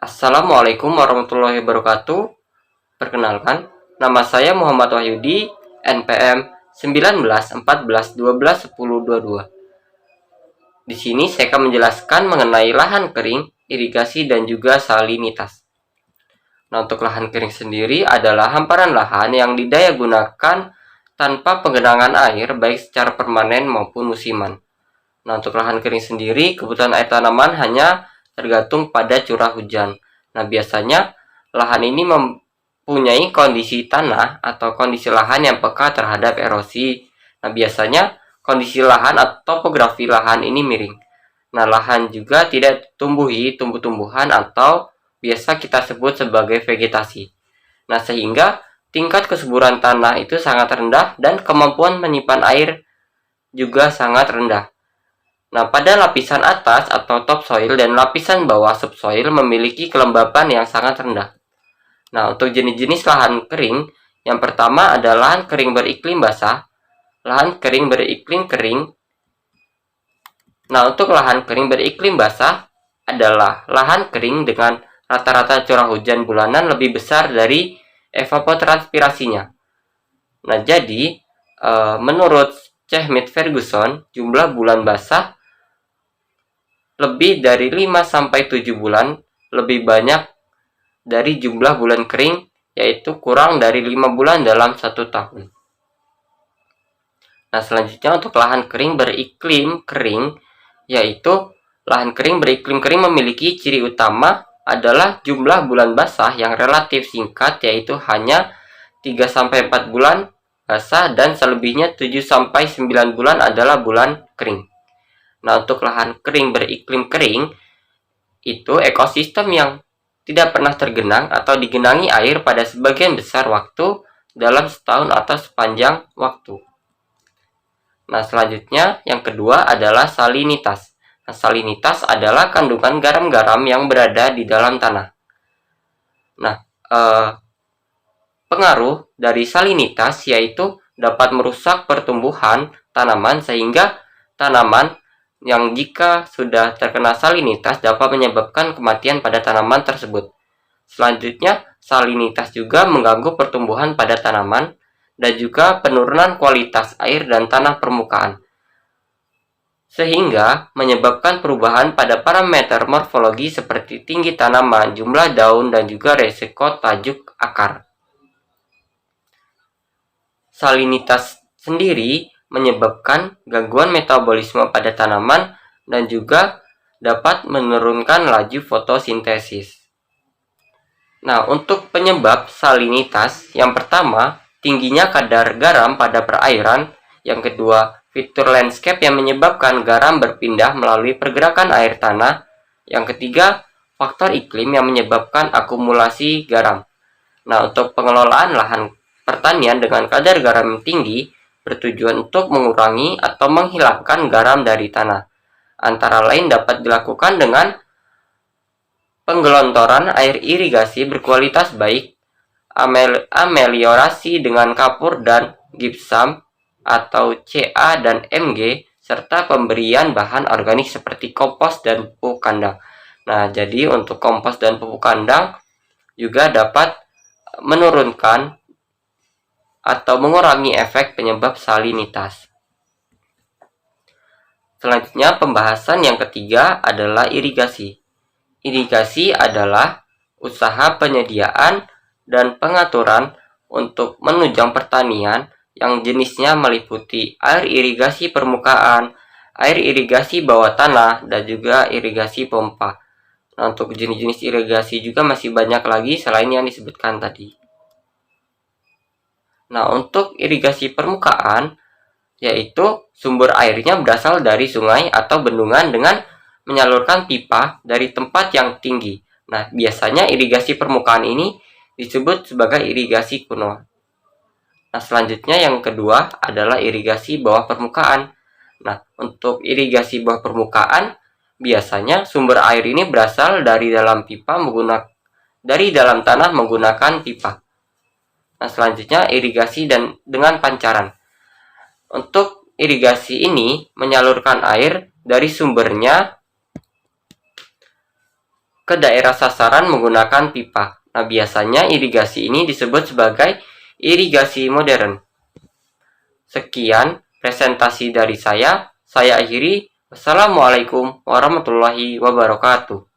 Assalamualaikum warahmatullahi wabarakatuh. Perkenalkan, nama saya Muhammad Wahyudi, NPM 19 14 12 10 22. Di sini saya akan menjelaskan mengenai lahan kering, irigasi dan juga salinitas. Nah, untuk lahan kering sendiri adalah hamparan lahan yang didaya gunakan tanpa penggenangan air baik secara permanen maupun musiman. Nah, untuk lahan kering sendiri, kebutuhan air tanaman hanya tergantung pada curah hujan. Nah, biasanya lahan ini mempunyai kondisi tanah atau kondisi lahan yang peka terhadap erosi. Nah, biasanya kondisi lahan atau topografi lahan ini miring. Nah, lahan juga tidak tumbuhi tumbuh-tumbuhan atau biasa kita sebut sebagai vegetasi. Nah, sehingga tingkat kesuburan tanah itu sangat rendah dan kemampuan menyimpan air juga sangat rendah. Nah, pada lapisan atas atau topsoil dan lapisan bawah subsoil memiliki kelembapan yang sangat rendah. Nah, untuk jenis-jenis lahan kering, yang pertama adalah lahan kering beriklim basah, lahan kering beriklim kering. Nah, untuk lahan kering beriklim basah adalah lahan kering dengan rata-rata curah hujan bulanan lebih besar dari evapotranspirasinya. Nah, jadi menurut Chehmet Ferguson, jumlah bulan basah lebih dari 5-7 bulan lebih banyak dari jumlah bulan kering, yaitu kurang dari 5 bulan dalam 1 tahun. Nah, selanjutnya untuk lahan kering beriklim kering, yaitu lahan kering beriklim kering memiliki ciri utama adalah jumlah bulan basah yang relatif singkat, yaitu hanya 3-4 bulan basah dan selebihnya 7-9 bulan adalah bulan kering. Nah, untuk lahan kering beriklim kering, itu ekosistem yang tidak pernah tergenang atau digenangi air pada sebagian besar waktu dalam setahun atau sepanjang waktu. Nah, selanjutnya yang kedua adalah salinitas. Nah, salinitas adalah kandungan garam-garam yang berada di dalam tanah. Nah, pengaruh dari salinitas yaitu dapat merusak pertumbuhan tanaman sehingga tanaman yang jika sudah terkena salinitas dapat menyebabkan kematian pada tanaman tersebut. Selanjutnya, salinitas juga mengganggu pertumbuhan pada tanaman dan juga penurunan kualitas air dan tanah permukaan, sehingga menyebabkan perubahan pada parameter morfologi seperti tinggi tanaman, jumlah daun, dan juga resiko tajuk akar. Salinitas sendiri menyebabkan gangguan metabolisme pada tanaman dan juga dapat menurunkan laju fotosintesis. Nah, untuk penyebab salinitas, yang pertama, tingginya kadar garam pada perairan. Yang kedua, fitur landscape yang menyebabkan garam berpindah melalui pergerakan air tanah. Yang ketiga, faktor iklim yang menyebabkan akumulasi garam. Nah, untuk pengelolaan lahan pertanian dengan kadar garam yang tinggi bertujuan untuk mengurangi atau menghilangkan garam dari tanah. Antara lain dapat dilakukan dengan penggelontoran air irigasi berkualitas baik, ameliorasi dengan kapur dan gypsum atau Ca dan Mg, serta pemberian bahan organik seperti kompos dan pupuk kandang. Nah, jadi untuk kompos dan pupuk kandang juga dapat menurunkan atau mengurangi efek penyebab salinitas. Selanjutnya, pembahasan yang ketiga adalah irigasi. Irigasi adalah usaha penyediaan dan pengaturan untuk menunjang pertanian yang jenisnya meliputi air irigasi permukaan, air irigasi bawah tanah, dan juga irigasi pompa. Nah, untuk jenis-jenis irigasi juga masih banyak lagi selain yang disebutkan tadi. Nah, untuk irigasi permukaan, yaitu sumber airnya berasal dari sungai atau bendungan dengan menyalurkan pipa dari tempat yang tinggi. Nah, biasanya irigasi permukaan ini disebut sebagai irigasi kuno. Nah, selanjutnya yang kedua adalah irigasi bawah permukaan. Nah, untuk irigasi bawah permukaan, biasanya sumber air ini berasal dari dalam tanah menggunakan pipa. Nah, selanjutnya irigasi dengan pancaran. Untuk irigasi ini menyalurkan air dari sumbernya ke daerah sasaran menggunakan pipa. Nah, biasanya irigasi ini disebut sebagai irigasi modern. Sekian presentasi dari saya akhiri. Wassalamualaikum warahmatullahi wabarakatuh.